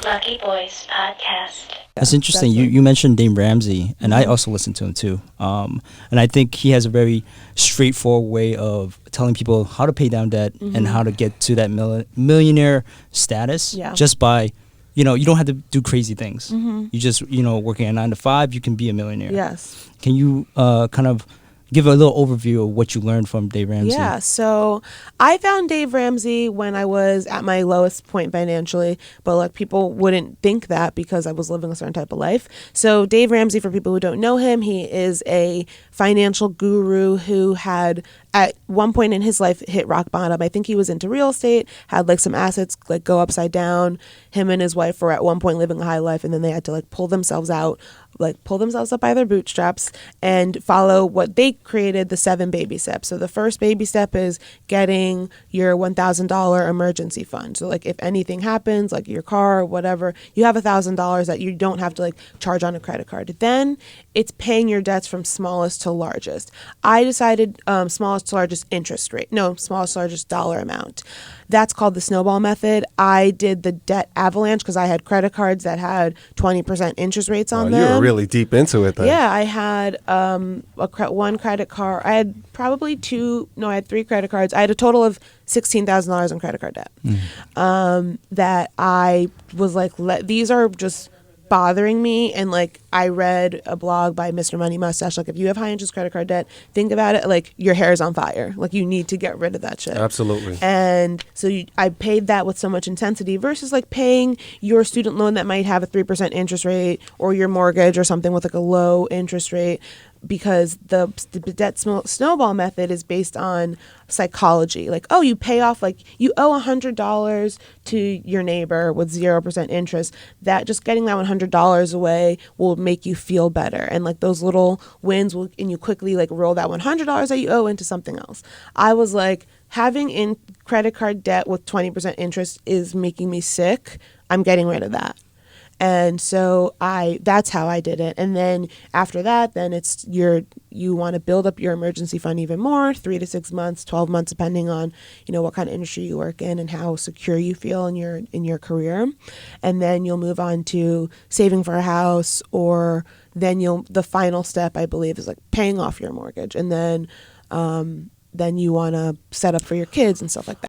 Lucky Boys podcast. That's interesting. You mentioned Dave Ramsey, and I also listen to him too. And I think he has a very straightforward way of telling people how to pay down debt and how to get to that millionaire status just by, you don't have to do crazy things. You just, working a 9 to 5, you can be a millionaire. Yes. Can you kind of give a little overview of what you learned from Dave Ramsey? Yeah, so I found Dave Ramsey when I was at my lowest point financially, but like people wouldn't think that because I was living a certain type of life. So Dave Ramsey, for people who don't know him, he is a financial guru who had at one point in his life hit rock bottom. I think he was into real estate, had like some assets like go upside down. Him and his wife were at one point living a high life, and then they had to like pull themselves up by their bootstraps and follow what they created, the 7 baby steps. So the first baby step is getting your $1,000 emergency fund. So like if anything happens, like your car or whatever, you have $1,000 that you don't have to like charge on a credit card. Then it's paying your debts from smallest to largest. I decided smallest to largest smallest to largest dollar amount. That's called the snowball method. I did the debt avalanche because I had credit cards that had 20% interest rates on them. You were really deep into it then. Yeah, I had one credit card. I had probably I had 3 credit cards. I had a total of $16,000 in credit card debt. That I was like, these are just bothering me. And like I read a blog by Mr. Money Mustache, like if you have high interest credit card debt, think about it like your hair is on fire, like you need to get rid of that shit. Absolutely. And so I paid that with so much intensity versus like paying your student loan that might have a 3% interest rate, or your mortgage or something with like a low interest rate, because the debt snowball method is based on psychology. Like, you pay off, like you owe $100 to your neighbor with 0% interest. That just getting that $100 away will make you feel better. And like those little wins and you quickly like roll that $100 that you owe into something else. I was like, having in credit card debt with 20% interest is making me sick. I'm getting rid of that. And so that's how I did it. And then after that, then it's you want to build up your emergency fund even more, 3 to 6 months, 12 months, depending on, what kind of industry you work in and how secure you feel in your career. And then you'll move on to saving for a house, or then the final step, I believe, is like paying off your mortgage. And then you want to set up for your kids and stuff like that.